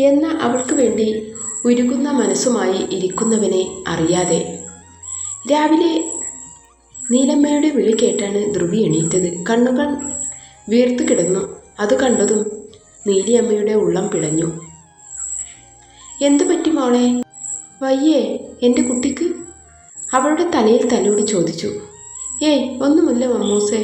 എന്ന അവൾക്ക് വേണ്ടി ഉരുകുന്ന മനസ്സുമായി ഇരിക്കുന്നവനെ അറിയാതെ. രാവിലെ നീലമ്മയുടെ വിളി കേട്ടാണ് ധ്രുവി എണീറ്റത്. കണ്ണുകൾ വീർത്തു കിടന്നു. അത് കണ്ടതും നീലിയമ്മയുടെ ഉള്ളം പിടഞ്ഞു. എന്തു പറ്റി മോളെ? വയ്യേ എൻ്റെ കുട്ടിക്ക്? അവളുടെ തലയിൽ തലോടി ചോദിച്ചു. ഏയ് ഒന്നുമില്ല മമ്മൂസേ,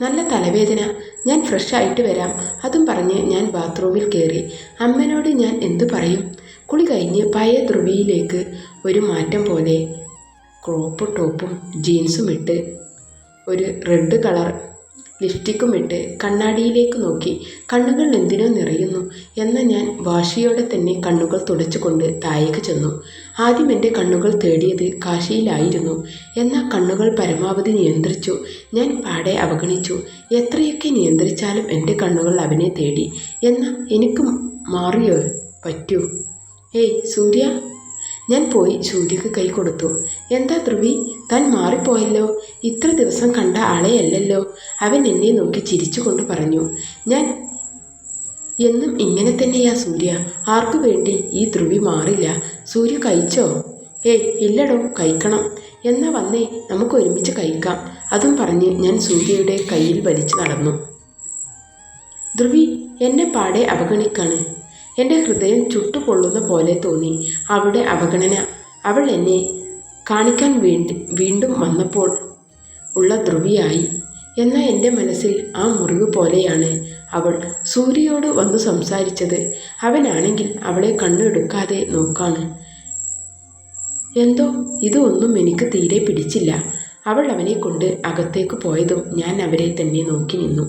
നല്ല തലവേദന, ഞാൻ ഫ്രഷ് ആയിട്ട് വരാം. അതും പറഞ്ഞ് ഞാൻ ബാത്റൂമിൽ കയറി. അമ്മനോട് ഞാൻ എന്തു പറയും? കുളി കഴിഞ്ഞ് പഴയ ധ്രുവിയിലേക്ക് ഒരു മാറ്റം പോലെ ക്രോപ്പ് ടോപ്പും ജീൻസും ഇട്ട് ഒരു റെഡ് കളർ ലിപ്സ്റ്റിക്കും ഇട്ട് കണ്ണാടിയിലേക്ക് നോക്കി. കണ്ണുകൾ എന്തിനോ നിറയുന്നു എന്ന ഞാൻ വാശിയോടെ തന്നെ കണ്ണുകൾ തുടച്ചുകൊണ്ട് താഴേക്ക് ചെന്നു. ആദ്യം എൻ്റെ കണ്ണുകൾ തേടിയത് കാശിയിലായിരുന്നു. എന്നാൽ കണ്ണുകൾ പരമാവധി നിയന്ത്രിച്ചു. ഞാൻ പാടെ അവഗണിച്ചു. എത്രയൊക്കെ നിയന്ത്രിച്ചാലും എൻ്റെ കണ്ണുകൾ അവനെ തേടി. എന്നാൽ എനിക്ക് മാറിയോ പറ്റൂ? ഏയ് സൂര്യ! ഞാൻ പോയി സൂര്യക്ക് കൈ കൊടുത്തു. എന്താ ധ്രുവി, താൻ മാറിപ്പോയല്ലോ, ഇത്ര ദിവസം കണ്ട ആളെയല്ലല്ലോ. അവൻ എന്നെ നോക്കി ചിരിച്ചുകൊണ്ട് പറഞ്ഞു. ഞാൻ എന്നും ഇങ്ങനെ തന്നെയാ സൂര്യ, ആർക്കു വേണ്ടി ഈ ധ്രുവി മാറില്ല. സൂര്യ കഴിച്ചോ? ഏയ് ഇല്ലടോ, കഴിക്കണം. എന്നാ വന്നേ, നമുക്ക് ഒരുമിച്ച് കഴിക്കാം. അതും പറഞ്ഞ് ഞാൻ സൂര്യയുടെ കയ്യിൽ വലിച്ചു നടന്നു. ധ്രുവി എന്നെ പാടെ അവഗണിക്കാണ്. എൻ്റെ ഹൃദയം ചുട്ടുപൊള്ളുന്ന പോലെ തോന്നി. അവളുടെ അവഗണന. അവൾ എന്നെ കാണിക്കാൻ വീണ്ടും വന്നപ്പോൾ ഉള്ള ധ്രുവിയായി. എന്നാൽ എൻ്റെ മനസ്സിൽ ആ മുറിവ് പോലെയാണ് അവൾ സൂര്യയോട് വന്നു സംസാരിച്ചത്. അവനാണെങ്കിൽ അവളെ കണ്ണെടുക്കാതെ നോക്കാണ്. എന്തോ ഇതൊന്നും എനിക്ക് തീരെ പിടിച്ചില്ല. അവൾ അവനെ കൊണ്ട് അകത്തേക്ക് പോയതും ഞാൻ അവരെ തന്നെ നോക്കി നിന്നു.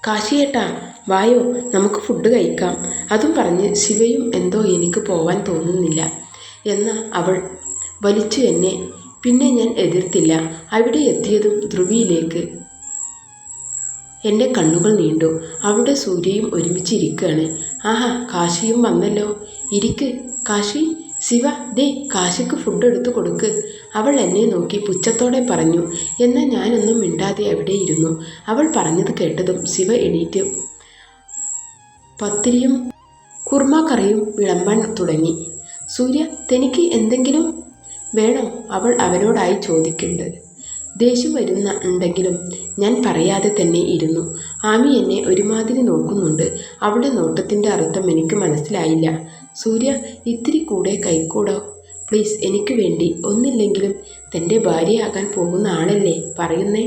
കാശിയേട്ടാ വായോ, നമുക്ക് ഫുഡ് കഴിക്കാം. അതും പറഞ്ഞ് ശിവയും എന്തോ എനിക്ക് പോവാൻ തോന്നുന്നില്ല എന്ന അവൾ വലിച്ചു എന്നെ. പിന്നെ ഞാൻ എതിർത്തില്ല. അവിടെ എത്തിയതും ധ്രുവിയിലേക്ക് എൻ്റെ കണ്ണുകൾ നീണ്ടു. അവിടെ സൂര്യയും ഒരുമിച്ചിരിക്കുകയാണ്. ആഹാ, കാശിയും വന്നല്ലോ. ഇരിക്ക് കാശി. ശിവ, ദേ കാശിക്ക് ഫുഡ് എടുത്തു കൊടുക്ക്. അവൾ എന്നെ നോക്കി പുച്ഛത്തോടെ പറഞ്ഞു. എന്നാൽ ഞാനൊന്നും മിണ്ടാതെ അവിടെ ഇരുന്നു. അവൾ പറഞ്ഞത് കേട്ടതും ശിവ എണീറ്റ് പത്തിരിയും കുർമ കറിയും വിളമ്പാൻ തുടങ്ങി. സൂര്യ, തനിക്ക് എന്തെങ്കിലും വേണോ? അവൾ അവനോടായി ചോദിക്കുന്നുണ്ട്. ദേഷ്യം ഉണ്ടെങ്കിലും ഞാൻ പറയാതെ തന്നെ ഇരുന്നു. ആമി എന്നെ ഒരുമാതിരി നോക്കുന്നുണ്ട്. അവളുടെ നോട്ടത്തിൻ്റെ അർത്ഥം എനിക്ക് മനസ്സിലായില്ല. സൂര്യ, ഇത്തിരി കൂടെ കൈക്കൂടോ പ്ലീസ്, എനിക്ക് വേണ്ടി. ഒന്നില്ലെങ്കിലും തൻ്റെ ഭാര്യയാകാൻ പോകുന്ന ആളല്ലേ പറയുന്നേ,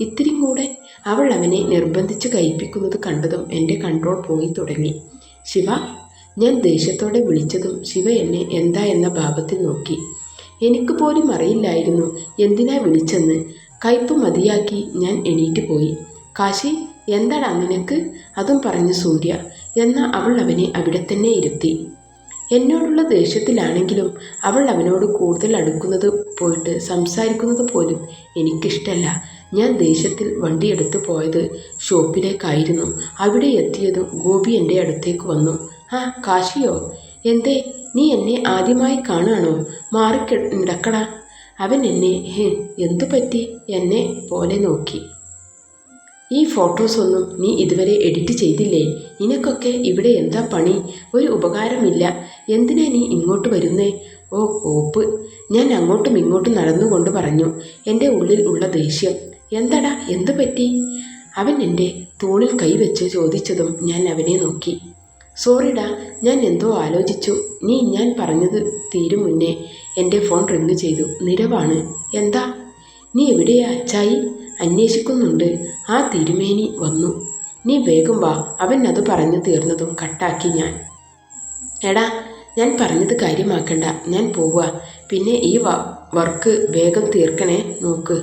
ഇത്തിരി കൂടെ. അവൾ അവനെ നിർബന്ധിച്ച് കഴിപ്പിക്കുന്നത് കണ്ടതും എൻ്റെ കൺട്രോൾ പോയി തുടങ്ങി. ശിവ! ഞാൻ ദേഷ്യത്തോടെ വിളിച്ചതും ശിവ എന്നെ എന്താ എന്ന ഭാവത്തിൽ നോക്കി. എനിക്ക് പോലും അറിയില്ലായിരുന്നു എന്തിനാ വിളിച്ചെന്ന്. കയ്പ് മതിയാക്കി ഞാൻ എണീറ്റ് പോയി. കാശി, എന്താടാ നിനക്ക്? അതും പറഞ്ഞു സൂര്യ. എന്നാൽ അവൾ അവനെ അവിടെ തന്നെ ഇരുത്തി. എന്നോടുള്ള ദേഷ്യത്തിലാണെങ്കിലും അവൾ അവനോട് കൂടുതൽ അടുക്കുന്നത് പോയിട്ട് സംസാരിക്കുന്നത് പോലും എനിക്കിഷ്ടമല്ല. ഞാൻ ദേഷ്യത്തിൽ വണ്ടിയെടുത്ത് പോയത് ഷോപ്പിലേക്കായിരുന്നു. അവിടെ എത്തിയതും ഗോപി എൻ്റെ അടുത്തേക്ക് വന്നു. ആ കാശിയോ, എന്തേ നീ എന്നെ ആദ്യമായി കാണുകയാണോ? മാറിക്കിടക്കടാ. അവൻ എന്നെ എന്തു പറ്റി എന്നെ പോലെ നോക്കി. ഈ ഫോട്ടോസൊന്നും നീ ഇതുവരെ എഡിറ്റ് ചെയ്തില്ലേ? നിനക്കൊക്കെ ഇവിടെ എന്താ പണി? ഒരു ഉപകാരമില്ല. എന്തിനാ നീ ഇങ്ങോട്ട് വരുന്നേ? ഓ കോപ്പ്! ഞാൻ അങ്ങോട്ടും ഇങ്ങോട്ടും നടന്നുകൊണ്ട് പറഞ്ഞു. എൻ്റെ ഉള്ളിൽ ഉള്ള ദേഷ്യം. എന്താടാ, എന്തു പറ്റി? അവൻ എൻ്റെ തൂണിൽ കൈവച്ച് ചോദിച്ചതും ഞാൻ അവനെ നോക്കി. സോറിടാ, ഞാൻ എന്തോ ആലോചിച്ചു. ഞാൻ പറഞ്ഞത് തീരും മുന്നേ എൻ്റെ ഫോൺ റിങ് ചെയ്തു. നിരവാണ്. എന്താ? നീ എവിടെയാ അച്ചായി? അന്വേഷിക്കുന്നുണ്ട്. ആ തിരുമേനി വന്നു. നീ വേഗം വാ. അവൻ അത് പറഞ്ഞു തീർന്നതും കട്ടാക്കി ഞാൻ. എടാ, ഞാൻ പറഞ്ഞത് കാര്യമാക്കണ്ട, ഞാൻ പോവുക. പിന്നെ ഈ വർക്ക് വേഗം തീർക്കണേ നോക്ക്.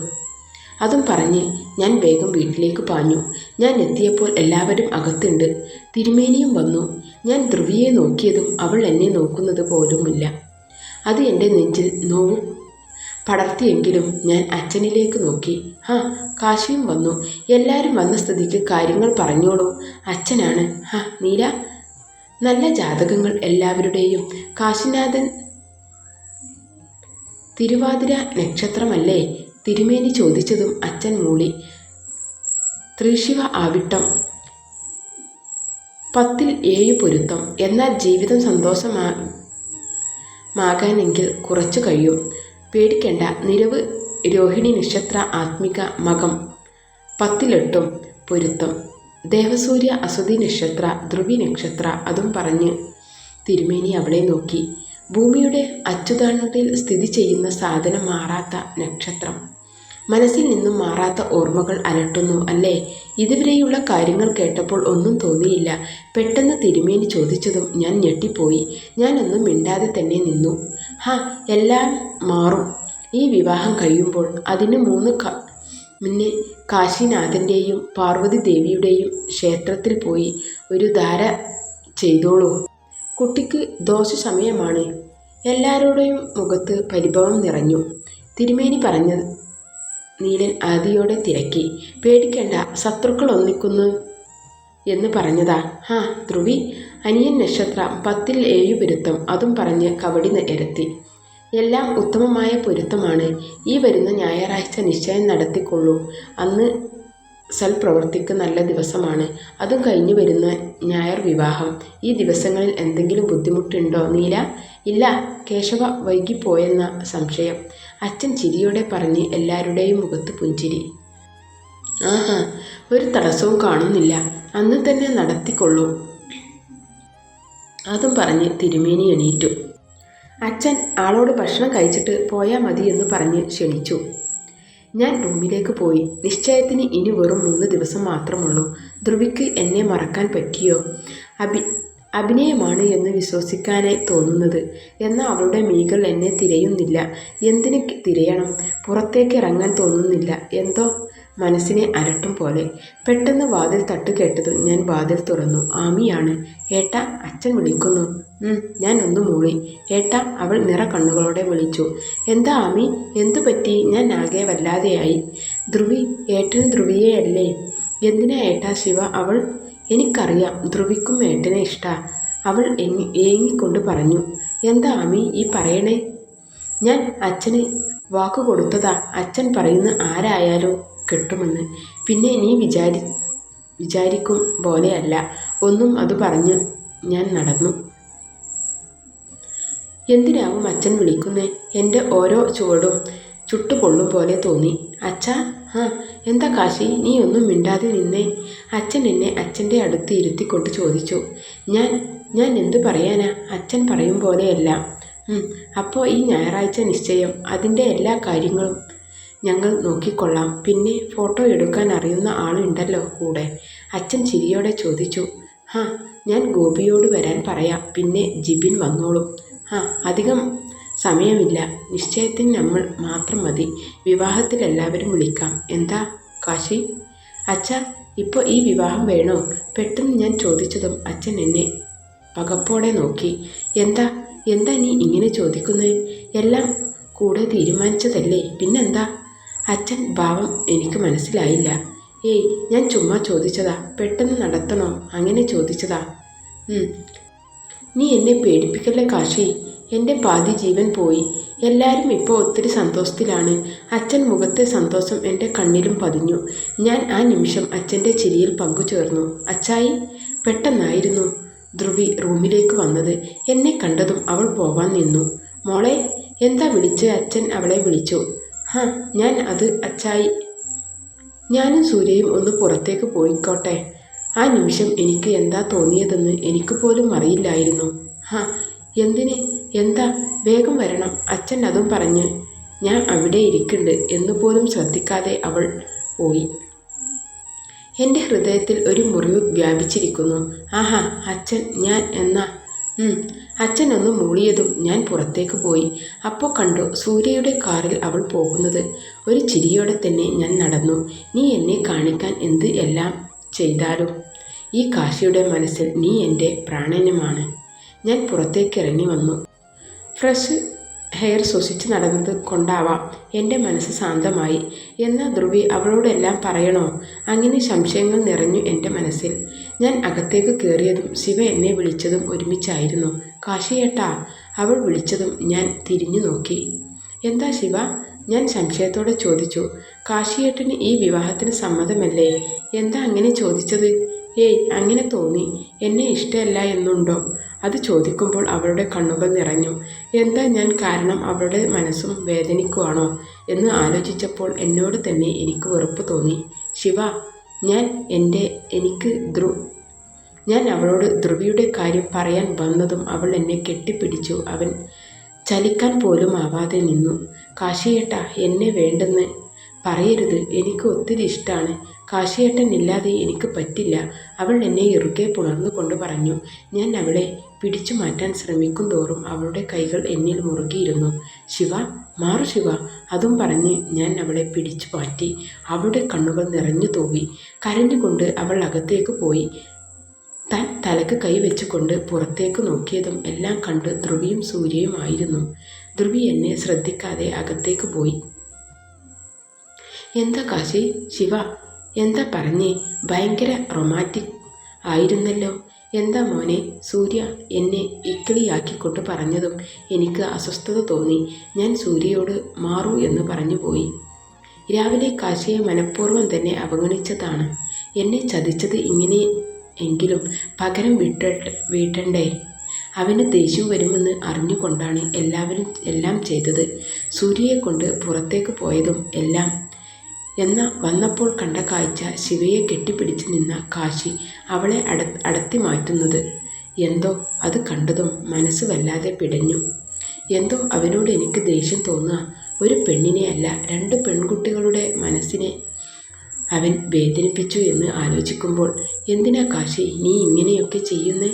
അതും പറഞ്ഞ് ഞാൻ വേഗം വീട്ടിലേക്ക് പാഞ്ഞു. ഞാൻ എത്തിയപ്പോൾ എല്ലാവരും അകത്തുണ്ട്. തിരുമേനിയും വന്നു. ഞാൻ ധ്രുവിയെ നോക്കിയതും അവൾ എന്നെ നോക്കുന്നത് പോലുമില്ല. അത് എൻ്റെ നെഞ്ചിൽ നോവ് പടർത്തിയെങ്കിലും ഞാൻ അച്ഛനിലേക്ക് നോക്കി. കാശിയും വന്നു. എല്ലാവരും വന്ന സ്ഥിതിക്ക് കാര്യങ്ങൾ പറഞ്ഞോളൂ. അച്ഛനാണ്. നീല, നല്ല ജാതകങ്ങൾ എല്ലാവരുടെയും. കാശിനാഥൻ തിരുവാതിര നക്ഷത്രമല്ലേ? തിരുമേനി ചോദിച്ചതും അച്ഛൻ മൂളി. ത്രിശിവ ആവിട്ടം 10 പൊരുത്തം. എന്നാൽ ജീവിതം സന്തോഷമാകാനെങ്കിൽ കുറച്ചു കഴിയും. പേടിക്കേണ്ട. നിലവ് രോഹിണി നക്ഷത്ര ആത്മിക മകം 10 പൊരുത്തം. ദേവസൂര്യ അശ്വതി നക്ഷത്ര ധ്രുവി നക്ഷത്ര. അതും പറഞ്ഞ് തിരുമേനി അവളെ നോക്കി. ഭൂമിയുടെ അച്ചുതാണത്തിൽ സ്ഥിതി ചെയ്യുന്ന സാധനം മാറാത്ത നക്ഷത്രം. മനസ്സിൽ നിന്നും മാറാത്ത ഓർമ്മകൾ അലട്ടുന്നു അല്ലേ? ഇതുവരെയുള്ള കാര്യങ്ങൾ കേട്ടപ്പോൾ ഒന്നും തോന്നിയില്ല. പെട്ടെന്ന് തിരുമേനി ചോദിച്ചതും ഞാൻ ഞെട്ടിപ്പോയി. ഞാനൊന്നും മിണ്ടാതെ തന്നെ നിന്നു. എല്ലാം മാറും. ഈ വിവാഹം കഴിയുമ്പോൾ അതിന് മുന്നേ കാശിനാഥൻ്റെയും പാർവതി ദേവിയുടെയും ക്ഷേത്രത്തിൽ പോയി ഒരു ധാര ചെയ്തോളൂ. കുട്ടിക്ക് ദോഷ സമയമാണ്. എല്ലാവരുടെയും മുഖത്ത് പരിഭവം നിറഞ്ഞു. തിരുമേനി പറഞ്ഞത് നീലൻ ആദിയോടെ തിരക്കി. പേടിക്കേണ്ട, ശത്രുക്കൾ ഒന്നിക്കുന്നു എന്ന് പറഞ്ഞതാ. ധ്രുവി അനിയൻ നക്ഷത്രം 10 പൊരുത്തം. അതും പറഞ്ഞ് കവടി നിരത്തി. എല്ലാം ഉത്തമമായ പൊരുത്തമാണ്. ഈ വരുന്ന ഞായറാഴ്ച നിശ്ചയം നടത്തിക്കൊള്ളൂ. അന്ന് സൽപ്രവൃത്തിക്ക് നല്ല ദിവസമാണ്. അതും കഴിഞ്ഞു വരുന്ന ഞായർ വിവാഹം. ഈ ദിവസങ്ങളിൽ എന്തെങ്കിലും ബുദ്ധിമുട്ടുണ്ടോ നീല? ഇല്ല. കേശവ വൈകിപ്പോയെന്ന സംശയം. അച്ഛൻ ചിരിയോടെ പറഞ്ഞ് എല്ലാവരുടെയും മുഖത്ത് പുഞ്ചിരി. ഒരു തടസ്സവും കാണുന്നില്ല. അന്ന് തന്നെ നടത്തിക്കൊള്ളൂ. അതും പറഞ്ഞ് തിരുമേനി എണീറ്റു. അച്ഛൻ ആളോട് ഭക്ഷണം കഴിച്ചിട്ട് പോയാൽ മതി എന്ന് പറഞ്ഞ് ക്ഷണിച്ചു. ഞാൻ റൂമിലേക്ക് പോയി. നിശ്ചയത്തിന് ഇനി വെറും 3 ദിവസം മാത്രമുള്ളൂ. ധ്രുവിക്ക് എന്നെ മറക്കാൻ പറ്റിയോ? അഭിനയമാണ് എന്ന് വിശ്വസിക്കാനായി തോന്നുന്നത്. എന്നാൽ അവളുടെ മീകൾ എന്നെ തിരയുന്നില്ല. എന്തിന് തിരയണം? പുറത്തേക്ക് ഇറങ്ങാൻ തോന്നുന്നില്ല. എന്തോ മനസ്സിനെ അരട്ടും പോലെ. പെട്ടെന്ന് വാതിൽ തട്ടുകേട്ടതും ഞാൻ വാതിൽ തുറന്നു. ആമിയാണ്. ഏട്ടാ, അച്ഛൻ വിളിക്കുന്നു. ഞാൻ ഒന്ന് മൂളി. ഏട്ടാ, അവൾ നിറ കണ്ണുകളോടെ വിളിച്ചു. എന്താ ആമി? എന്തു പറ്റി? ഞാൻ ആകെ വല്ലാതെയായി. ധ്രുവി, ഏട്ടന് ധ്രുവിയെയല്ലേ? എന്തിനാ ഏട്ടാ ശിവ? അവൾ എനിക്കറിയാം. ധ്രുവിക്കും ഏട്ടനെ ഇഷ്ടാ. അവൾ ഏങ്ങിക്കൊണ്ട് പറഞ്ഞു. എന്താ ആമി ഈ പറയണേ? ഞാൻ അച്ഛന് വാക്കു കൊടുത്തതാ. അച്ഛൻ പറയുന്ന ആരായാലും കിട്ടുമെന്ന്. പിന്നെ നീ വിചാരിക്കും പോലെയല്ല ഒന്നും. അത് പറഞ്ഞു ഞാൻ നടന്നു. എന്തിനാവും അച്ഛൻ വിളിക്കുന്നേ? എൻ്റെ ഓരോ ചുവടും ചുട്ടുപൊള്ളും പോലെ തോന്നി. അച്ഛാ. എന്താ കാശി, നീ ഒന്നും മിണ്ടാതെ നിന്നേ? അച്ഛൻ എന്നെ അച്ഛൻ്റെ അടുത്ത് ഇരുത്തിക്കൊണ്ട് ചോദിച്ചു. ഞാൻ എന്തു പറയാനാ? അച്ഛൻ പറയും പോലെയല്ല. അപ്പോൾ ഈ ഞായറാഴ്ച നിശ്ചയം. അതിൻ്റെ എല്ലാ കാര്യങ്ങളും ഞങ്ങൾ നോക്കിക്കൊള്ളാം. പിന്നെ ഫോട്ടോ എടുക്കാൻ അറിയുന്ന ആളുണ്ടല്ലോ കൂടെ? അച്ഛൻ ചിരിയോടെ ചോദിച്ചു. ഞാൻ ഗോപിയോട് വരാൻ പറയാം. പിന്നെ ജിബിൻ വന്നോളും. അധികം സമയമില്ല. നിശ്ചയത്തിന് നമ്മൾ മാത്രം മതി. വിവാഹത്തിൽ എല്ലാവരും വിളിക്കാം. എന്താ കാശി? അച്ഛാ, ഇപ്പോൾ ഈ വിവാഹം വേണോ? പെട്ടെന്ന് ഞാൻ ചോദിച്ചതും അച്ഛൻ എന്നെ പകപ്പോടെ നോക്കി. എന്താ നീ ഇങ്ങനെ ചോദിക്കുന്നത്? എല്ലാം കൂടെ തീരുമാനിച്ചതല്ലേ, പിന്നെന്താ? അച്ഛൻ ഭാവം എനിക്ക് മനസ്സിലായില്ല. ഞാൻ ചുമ്മാ ചോദിച്ചതാ. പെട്ടെന്ന് നടത്തണോ അങ്ങനെ ചോദിച്ചതാ. നീ എന്നെ പേടിപ്പിക്കല്ലേ കാശി. എൻ്റെ പാതി ജീവൻ പോയി. എല്ലാവരും ഇപ്പോൾ ഒത്തിരി സന്തോഷത്തിലാണ്. അച്ഛൻ മുഖത്തെ സന്തോഷം എൻ്റെ കണ്ണിലും പതിഞ്ഞു. ഞാൻ ആ നിമിഷം അച്ഛൻ്റെ ചിരിയിൽ പങ്കുചേർന്നു. അച്ചായി. പെട്ടെന്നായിരുന്നു ധ്രുവി റൂമിലേക്ക് വന്നത്. എന്നെ കണ്ടതും അവൾ പോവാൻ നിന്നു. മോളെ, എന്താ വിളിച്ച്? അച്ഛൻ അവളെ വിളിച്ചു. ഞാൻ അത് അച്ചായി. ഞാനും സൂര്യയും ഒന്ന് പുറത്തേക്ക് പോയിക്കോട്ടെ? ആ നിമിഷം എനിക്ക് എന്താ തോന്നിയതെന്ന് എനിക്ക് പോലും അറിയില്ലായിരുന്നു. എന്തിന്? എന്താ? വേഗം വരണം. അച്ഛൻ അതും പറഞ്ഞ് ഞാൻ അവിടെ ഇരിക്കുന്നുണ്ട് എന്നുപോലും ശ്രദ്ധിക്കാതെ അവൾ പോയി. എൻ്റെ ഹൃദയത്തിൽ ഒരു മുറിവ് വ്യാപിച്ചിരിക്കുന്നു. അച്ഛൻ. ഞാൻ എന്നാ? അച്ഛൻ ഒന്ന് മൂളിയതും ഞാൻ പുറത്തേക്ക് പോയി. അപ്പോൾ കണ്ടു സൂര്യയുടെ കാറിൽ അവൾ പോകുന്നത്. ഒരു ചിരിയോടെ തന്നെ ഞാൻ നടന്നു. നീ എന്നെ കാണിക്കാൻ എന്ത് എല്ലാം ചെയ്താലും ഈ കാശിയുടെ മനസ്സിൽ നീ എൻ്റെ പ്രാണനമാണ്. ഞാൻ പുറത്തേക്ക് ഇറങ്ങി വന്നു. ഫ്രഷ് ഹെയർ ശ്വസിച്ച് നടന്നത് കൊണ്ടാവാം എൻ്റെ മനസ്സ് ശാന്തമായി. എന്നാൽ ധ്രുവി അവളോടെല്ലാം പറയണോ? അങ്ങനെ സംശയങ്ങൾ നിറഞ്ഞു എൻ്റെ മനസ്സിൽ. ഞാൻ അകത്തേക്ക് കയറിയതും ശിവ എന്നെ വിളിച്ചതും ഒരുമിച്ചായിരുന്നു. കാശിയേട്ടാ. അവൾ വിളിച്ചതും ഞാൻ തിരിഞ്ഞു നോക്കി. എന്താ ശിവ? ഞാൻ സംശയത്തോടെ ചോദിച്ചു. കാശിയേട്ടന് ഈ വിവാഹത്തിന് സമ്മതമല്ലേ? എന്താ അങ്ങനെ ചോദിച്ചത്? ഏയ് അങ്ങനെ തോന്നി. എന്നെ ഇഷ്ടമല്ല എന്നുണ്ടോ? അത് ചോദിക്കുമ്പോൾ അവളുടെ കണ്ണുകൾ നിറഞ്ഞു. എന്താ ഞാൻ കാരണം അവളുടെ മനസ്സും വേദനിക്കുവാണോ എന്ന് ആലോചിച്ചപ്പോൾ എന്നോട് തന്നെ എനിക്ക് വെറുപ്പ് തോന്നി. ശിവ, ഞാൻ അവളോട് ധ്രുവിയുടെ കാര്യം പറയാൻ വന്നതും അവൾ എന്നെ കെട്ടിപ്പിടിച്ചു. അവൻ ചലിക്കാൻ പോലും ആവാതെ നിന്നു. കാശിയേട്ടാ, എന്നെ വേണ്ടെന്ന് പറയരുത്. എനിക്ക് ഒത്തിരി ഇഷ്ടമാണ്. കാശിയേട്ടൻ ഇല്ലാതെ എനിക്ക് പറ്റില്ല. അവൾ എന്നെ ഇറുകെ പുണർന്നുകൊണ്ട് പറഞ്ഞു. ഞാൻ അവളെ പിടിച്ചു മാറ്റാൻ ശ്രമിക്കും തോറും അവളുടെ കൈകൾ എന്നിൽ മുറുകിയിരുന്നു. ശിവ, മാറു ശിവ. അതും പറഞ്ഞ് ഞാൻ അവളെ പിടിച്ചു മാറ്റി. അവളുടെ കണ്ണുകൾ നിറഞ്ഞു തൂവി. കരഞ്ഞുകൊണ്ട് അവൾ അകത്തേക്ക് പോയി. താൻ തലക്ക് കൈവച്ചുകൊണ്ട് പുറത്തേക്ക് നോക്കിയതും എല്ലാം കണ്ട് ധ്രുവിയും സൂര്യയും ആയിരുന്നു. ധ്രുവി എന്നെ ശ്രദ്ധിക്കാതെ അകത്തേക്ക് പോയി. എന്താ കാശി? ശിവ എന്താ പറഞ്ഞേ? ഭയങ്കര റൊമാൻറ്റിക് ആയിരുന്നല്ലോ. എന്താ മോനെ? സൂര്യ എന്നെ ഇക്കിളിയാക്കിക്കൊണ്ട് പറഞ്ഞതും എനിക്ക് അസ്വസ്ഥത തോന്നി. ഞാൻ സൂര്യയോട് മാറൂ എന്ന് പറഞ്ഞു പോയി. രാവിലെ കാശിയെ മനഃപൂർവ്വം തന്നെ അവഗണിച്ചതാണ്. എന്നെ ചതിച്ചത് ഇങ്ങനെ എങ്കിലും പകരം വീട്ടണ്ടേ? അവന് ദേഷ്യം വരുമെന്ന് അറിഞ്ഞുകൊണ്ടാണ് എല്ലാം ചെയ്തത്. സൂര്യയെ കൊണ്ട് പുറത്തേക്ക് പോയതും എല്ലാം. വന്നപ്പോൾ കണ്ട കാഴ്ച ശിവയെ കെട്ടിപ്പിടിച്ച് നിന്ന കാശി അവളെ അടത്തി മാറ്റുന്നത്. എന്തോ അത് കണ്ടതും മനസ്സ് വല്ലാതെ പിടഞ്ഞു. എന്തോ അവനോട് എനിക്ക് ദേഷ്യം തോന്നുക. ഒരു പെണ്ണിനെ അല്ല, 2 പെൺകുട്ടികളുടെ മനസ്സിനെ അവൻ വേദനിപ്പിച്ചു എന്ന് ആലോചിക്കുമ്പോൾ എന്തിനാ കാശി നീ ഇങ്ങനെയൊക്കെ ചെയ്യുന്നേ?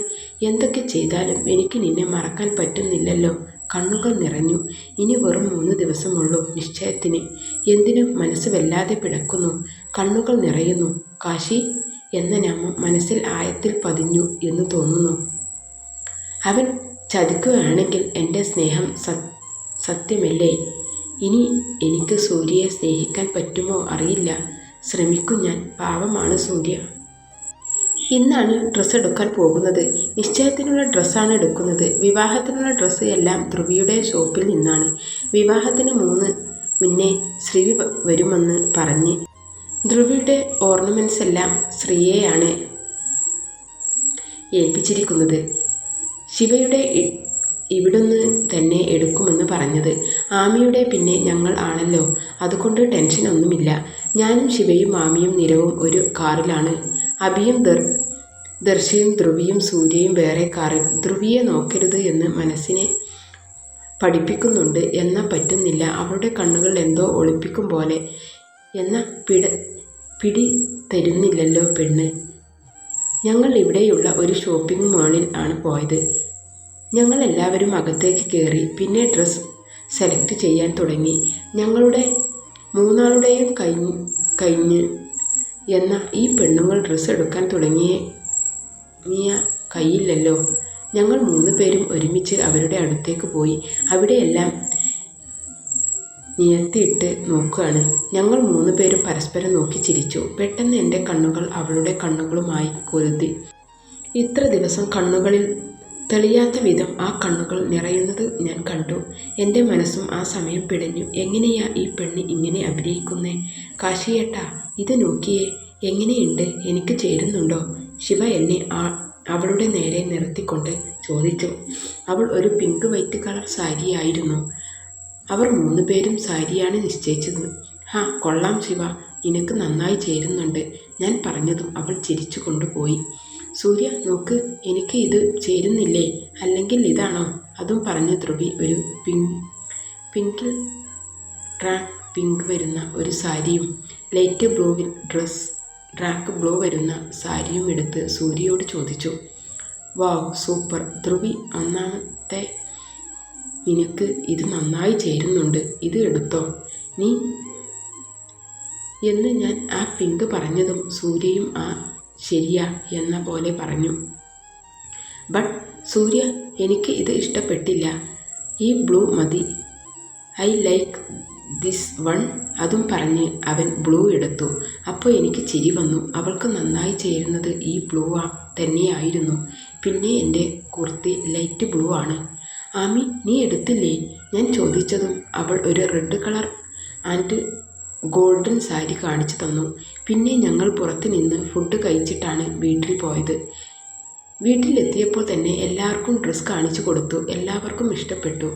എന്തൊക്കെ ചെയ്താലും എനിക്ക് നിന്നെ മറക്കാൻ പറ്റുന്നില്ലല്ലോ. കണ്ണുകൾ നിറഞ്ഞു. ഇനി വെറും 3 ദിവസമുള്ളൂ നിശ്ചയത്തിന്. എന്തിനും മനസ്സ് വല്ലാതെ പിടക്കുന്നു. കണ്ണുകൾ നിറയുന്നു. കാശി എന്ന നാമം മനസ്സിൽ ആഴത്തിൽ പതിഞ്ഞു എന്ന് തോന്നുന്നു. അവൻ ചതിക്കുകയാണെങ്കിൽ എൻ്റെ സ്നേഹം സത്യമല്ലേ? ഇനി എനിക്ക് സൂര്യയെ സ്നേഹിക്കാൻ പറ്റുമോ അറിയില്ല. ശ്രമിക്കും ഞാൻ. പാവമാണ് സൂര്യ. ഇന്നാണ് ഡ്രസ്സ് എടുക്കാൻ പോകുന്നത്. നിശ്ചയത്തിനുള്ള ഡ്രസ്സാണ് എടുക്കുന്നത്. വിവാഹത്തിനുള്ള ഡ്രസ്സ് എല്ലാം ധ്രുവിയുടെ ഷോപ്പിൽ നിന്നാണ്. വിവാഹത്തിന് മുന്നേ ശ്രീ വരുമെന്ന് പറഞ്ഞ് ധ്രുവിയുടെ ഓർണമെൻറ്റ്സ് എല്ലാം ശ്രീയെയാണ് ഏൽപ്പിച്ചിരിക്കുന്നത്. ശിവയുടെ ഇവിടുന്ന് തന്നെ എടുക്കുമെന്ന് പറഞ്ഞത്. ആമിയുടെ പിന്നെ ഞങ്ങൾ ആണല്ലോ, അതുകൊണ്ട് ടെൻഷനൊന്നുമില്ല. ഞാനും ശിവയും ആമിയും നിരവും ഒരു കാറിലാണ്. അഭിയും ദർശിയും ധ്രുവിയും സൂര്യയും വേറെ കാറിൽ. ധ്രുവിയെ നോക്കരുത് എന്ന് മനസ്സിനെ പഠിപ്പിക്കുന്നുണ്ട്. എന്നാൽ പറ്റുന്നില്ല. അവളുടെ കണ്ണുകൾ എന്തോ ഒളിപ്പിക്കും പോലെ. എന്നാൽ പിടി തരുന്നില്ലല്ലോ പെണ്ണ്. ഞങ്ങൾ ഇവിടെയുള്ള ഒരു ഷോപ്പിംഗ് മാളിൽ ആണ് പോയത്. ഞങ്ങൾ എല്ലാവരും അകത്തേക്ക് കയറി. പിന്നെ ഡ്രസ്സ് സെലക്ട് ചെയ്യാൻ തുടങ്ങി. ഞങ്ങളുടെ 3 ആളുടെയും കഴിഞ്ഞ് എന്നാൽ ഈ പെണ്ണുങ്ങൾ ഡ്രസ്സ് എടുക്കാൻ തുടങ്ങിയ കയ്യില്ലല്ലോ. ഞങ്ങൾ 3 പേരും ഒരുമിച്ച് അവരുടെ അടുത്തേക്ക് പോയി. അവിടെയെല്ലാം നിയത്തിയിട്ട് നോക്കുകയാണ്. ഞങ്ങൾ 3 പേരും പരസ്പരം നോക്കി ചിരിച്ചു. പെട്ടെന്ന് എൻ്റെ കണ്ണുകൾ അവളുടെ കണ്ണുകളുമായി കൊരുതി. ഇത്ര ദിവസം കണ്ണുകളിൽ തെളിയാത്ത വിധം ആ കണ്ണുകൾ നിറയുന്നത് ഞാൻ കണ്ടു. എൻ്റെ മനസ്സും ആ സമയം പിടഞ്ഞു. എങ്ങനെയാ ഈ പെണ്ണ് ഇങ്ങനെ അഭിനയിക്കുന്നേ? കാശിയേട്ടാ, ഇത് നോക്കിയേ, എങ്ങനെയുണ്ട്? എനിക്ക് ചേരുന്നുണ്ടോ? ശിവ എന്നെ അവളുടെ നേരെ നിർത്തിക്കൊണ്ട് ചോദിച്ചു. അവൾ ഒരു പിങ്ക് വൈറ്റ് കളർ സാരിയായിരുന്നു. അവർ 3 പേരും സാരിയാണ് നിശ്ചയിച്ചത്. ഹാ, കൊള്ളാം ശിവ, നിനക്ക് നന്നായി ചേരുന്നുണ്ട്. ഞാൻ പറഞ്ഞതും അവൾ ചിരിച്ചു കൊണ്ടുപോയി. സൂര്യ നോക്ക്, എനിക്ക് ഇത് ചേരുന്നില്ലേ? അല്ലെങ്കിൽ ഇതാണോ? അതും പറഞ്ഞ് ധ്രുവി ഒരു പിങ്കിൽ പിങ്ക് വരുന്ന ഒരു സാരിയും ലൈറ്റ് ബ്ലൂവിൽ ഡാർക്ക് ബ്ലൂ വരുന്ന സാരിയും എടുത്ത് സൂര്യയോട് ചോദിച്ചു. വാവ്, സൂപ്പർ ധ്രുവി, ഒന്നാമത്തെ നിനക്ക് ഇത് നന്നായി ചേരുന്നുണ്ട്. ഇത് എടുത്തോ നീ എന്ന് ഞാൻ ആ പിങ്ക് പറഞ്ഞതും സൂര്യയും ആ ശരിയാ എന്ന പോലെ പറഞ്ഞു. ബട്ട് സൂര്യ, എനിക്ക് ഇത് ഇഷ്ടപ്പെട്ടില്ല. ഈ ബ്ലൂ മതി. I like this one. അതും പറഞ്ഞ് അവൻ ബ്ലൂ എടുത്തു. അപ്പോൾ എനിക്ക് ചിരി വന്നു. അവൾക്ക് നന്നായി ചേരുന്നത് ഈ ബ്ലൂ തന്നെയായിരുന്നു. പിന്നെ എൻ്റെ കുർത്തി ലൈറ്റ് ബ്ലൂ ആണ്. ആമി, നീ എടുത്തില്ലേ? ഞാൻ ചോദിച്ചതും അവൾ ഒരു red colour and golden sari കാണിച്ചു തന്നു. പിന്നെ ഞങ്ങൾ പുറത്തു നിന്ന് ഫുഡ് കഴിച്ചിട്ടാണ് വീട്ടിൽ പോയത്. വീട്ടിലെത്തിയപ്പോൾ തന്നെ എല്ലാവർക്കും ഡ്രസ്സ് കാണിച്ചു കൊടുത്തു. എല്ലാവർക്കും ഇഷ്ടപ്പെട്ടു.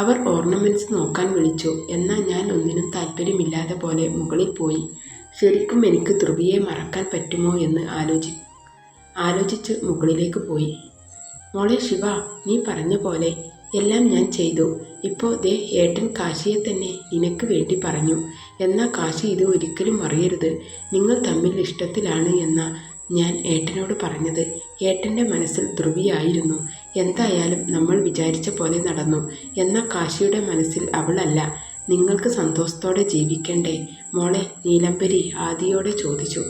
അവർ ഓർണമെൻറ്റ്സ് നോക്കാൻ വിളിച്ചു. എന്നാൽ ഞാൻ ഒന്നിനും താല്പര്യമില്ലാതെ പോലെ മുകളിൽ പോയി. ശരിക്കും എനിക്ക് ധ്രുവിയെ മറക്കാൻ പറ്റുമോ എന്ന് ആലോചിച്ച് മുകളിലേക്ക് പോയി. മോളെ ശിവ, നീ പറഞ്ഞ പോലെ എല്ലാം ഞാൻ ചെയ്തു. ഇപ്പോൾ ദേ ഏട്ടൻ കാശിയെ തന്നെ നിനക്ക് വേണ്ടി പറഞ്ഞു. എന്നാൽ കാശി ഇത് ഒരിക്കലും അറിയരുത്. നിങ്ങൾ തമ്മിൽ ഇഷ്ടത്തിലാണ് എന്നാ ഞാൻ ഏട്ടനോട് പറഞ്ഞത്. ഏട്ടൻ്റെ മനസ്സിൽ ധ്രുവിയായിരുന്നു. എന്തായാലും നമ്മൾ വിചാരിച്ച പോലെ നടന്നു. എന്നാൽ കാശിയുടെ മനസ്സിൽ അവളല്ല. നിങ്ങൾക്ക് സന്തോഷത്തോടെ ജീവിക്കണ്ടേ മോളെ? നീലംബരി ആദിയോടെ ചോദിച്ചു.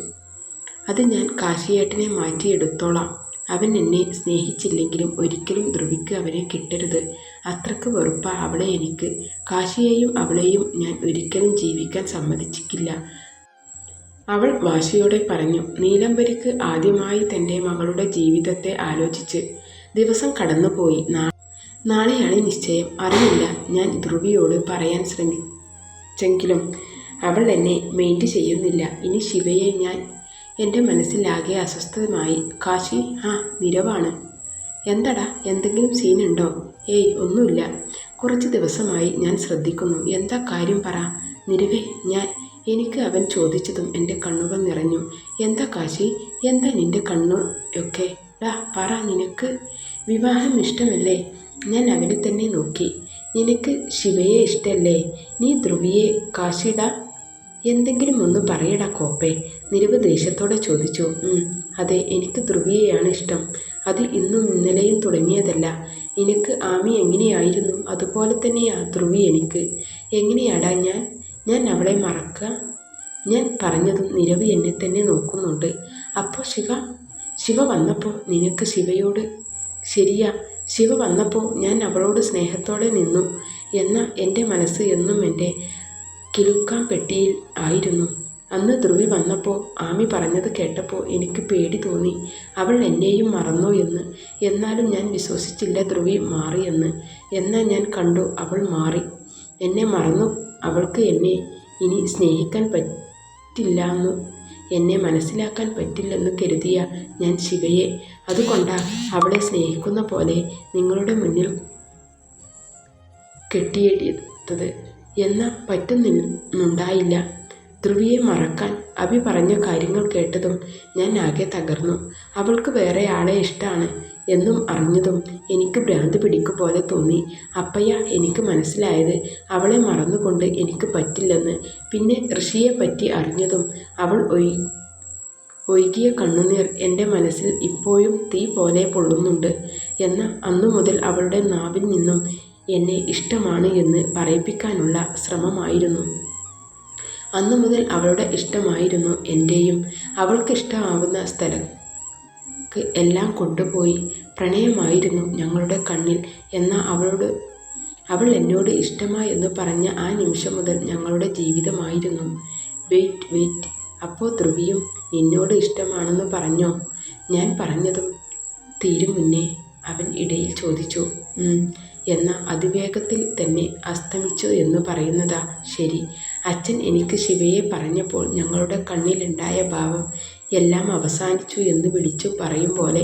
അത് ഞാൻ കാശിയേട്ടനെ മാറ്റിയെടുത്തോളാം. അവൻ എന്നെ സ്നേഹിച്ചില്ലെങ്കിലും ഒരിക്കലും ധ്രുവിക്ക് അവനെ കിട്ടരുത്. അത്രക്ക് വെറുപ്പാ അവളെ എനിക്ക്. കാശിയെയും അവളെയും ഞാൻ ഒരിക്കലും ജീവിക്കാൻ സമ്മതിച്ചിട്ടില്ല, അവൾ വാശിയോടെ പറഞ്ഞു. നീലംബരിക്ക് ആദ്യമായി തൻ്റെ മകളുടെ ജീവിതത്തെ ആലോചിച്ച് ദിവസം കടന്നുപോയി. നാളെയാണ് നിശ്ചയം. അറിയില്ല, ഞാൻ ധ്രുവിയോട് പറയാൻ ശ്രമിച്ചെങ്കിലും അവൾ എന്നെ മെയിൻറ്റ് ചെയ്യുന്നില്ല. ഇനി ശിവയെ ഞാൻ എൻ്റെ മനസ്സിലാകെ അസ്വസ്ഥമായി. കാശി നിരവാണ്. എന്തടാ, എന്തെങ്കിലും സീനുണ്ടോ? ഏയ് ഒന്നുമില്ല. കുറച്ച് ദിവസമായി ഞാൻ ശ്രദ്ധിക്കുന്നു. എന്താ കാര്യം പറ. നിരവേ, എനിക്ക് അവൻ ചോദിച്ചതും എൻ്റെ കണ്ണുകൾ നിറഞ്ഞു. എന്താ കാശി, എന്താ നിൻ്റെ കണ്ണൊക്കെ? പറ, നിനക്ക് വിവാഹം ഇഷ്ടമല്ലേ? ഞാൻ അവനെ തന്നെ നോക്കി. നിനക്ക് ശിവയെ ഇഷ്ടമല്ലേ? നീ ധ്രുവിയെ കാശിടാ, എന്തെങ്കിലും ഒന്ന് പറയടാ കോപ്പേ, നിരവ് ദേഷ്യത്തോടെ ചോദിച്ചു. അതെ, എനിക്ക് ധ്രുവിയെയാണ് ഇഷ്ടം. അത് ഇന്നും ഇന്നലെയും തുടങ്ങിയതല്ല. നിനക്ക് ആമി എങ്ങനെയായിരുന്നു അതുപോലെ തന്നെയാ ധ്രുവി എനിക്ക്. എങ്ങനെയാടാ ഞാൻ അവളെ മറക്കുക? ഞാൻ പറഞ്ഞതും നിരവ് എന്നെ തന്നെ നോക്കുന്നുണ്ട്. അപ്പോൾ ശിവ വന്നപ്പോൾ നിനക്ക് ശിവയോട്? ശരിയാ, ശിവ വന്നപ്പോൾ ഞാൻ അവളോട് സ്നേഹത്തോടെ നിന്നു. എന്നാൽ എൻ്റെ മനസ്സ് എന്നും എൻ്റെ കിലുക്കാൻ പെട്ടിയിൽ ആയിരുന്നു. അന്ന് ധ്രുവി വന്നപ്പോൾ ആമി പറഞ്ഞത് കേട്ടപ്പോൾ എനിക്ക് പേടി തോന്നി. അവൾ എന്നെയും മറന്നോ എന്ന്. എന്നാലും ഞാൻ വിശ്വസിച്ചില്ല ധ്രുവി മാറിയെന്ന്. എന്നാൽ ഞാൻ കണ്ടു, അവൾ മാറി. എന്നെ മറന്നു. അവൾക്ക് എന്നെ ഇനി സ്നേഹിക്കാൻ പറ്റില്ലെന്നു, എന്നെ മനസ്സിലാക്കാൻ പറ്റില്ലെന്ന് കരുതിയ ഞാൻ ശിവയെ. അതുകൊണ്ടാ അവളെ സ്നേഹിക്കുന്ന പോലെ നിങ്ങളുടെ മുന്നിൽ കെട്ടിയെടുത്തത്. എന്നാൽ പറ്റുന്നുണ്ടായില്ല. ധ്രുവിയെ മറക്കാൻ അഭി പറഞ്ഞ കാര്യങ്ങൾ കേട്ടതും ഞാൻ ആകെ തകർന്നു. അവൾക്ക് വേറെ ആളെ ഇഷ്ടമാണ് എന്നും അറിഞ്ഞതും എനിക്ക് ഭ്രാന്ത് പിടിക്കു പോലെ തോന്നി. അപ്പയ്യ എനിക്ക് മനസ്സിലായത് അവളെ മറന്നുകൊണ്ട് എനിക്ക് പറ്റില്ലെന്ന്. പിന്നെ ഋഷിയെ പറ്റി അറിഞ്ഞതും അവൾ ഒഴുകിയ കണ്ണുനീർ എൻ്റെ മനസ്സിൽ ഇപ്പോഴും തീ പോലെ പൊള്ളുന്നുണ്ട്. എന്നാൽ അന്നു മുതൽ അവളുടെ നാവിൽ നിന്നും എന്നെ ഇഷ്ടമാണ് എന്ന് പറയിപ്പിക്കാനുള്ള ശ്രമമായിരുന്നു. അന്നു മുതൽ അവളുടെ ഇഷ്ടമായിരുന്നു എൻ്റെയും. അവൾക്ക് ഇഷ്ടമാകുന്ന സ്ഥലക്ക് എല്ലാം കൊണ്ടുപോയി. പ്രണയമായിരുന്നു ഞങ്ങളുടെ കണ്ണിൽ. എന്നാൽ അവൾ എന്നോട് ഇഷ്ടമായി എന്ന് പറഞ്ഞ ആ നിമിഷം മുതൽ ഞങ്ങളുടെ ജീവിതമായിരുന്നു. വെയിറ്റ്, അപ്പോൾ ധ്രുവിയും നിന്നോട് ഇഷ്ടമാണെന്ന് പറഞ്ഞോ? ഞാൻ പറഞ്ഞതും തീരും മുന്നേ അവൻ ഇടയിൽ ചോദിച്ചു. എന്നാൽ അതിവേഗത്തിൽ തന്നെ അസ്തമിച്ചു എന്ന് പറയുന്നതാ ശരി. അച്ഛൻ എനിക്ക് ശിവയെ പറഞ്ഞപ്പോൾ ഞങ്ങളുടെ കണ്ണിലുണ്ടായ ഭാവം എല്ലാം അവസാനിച്ചു എന്ന് വിളിച്ചു പറയും പോലെ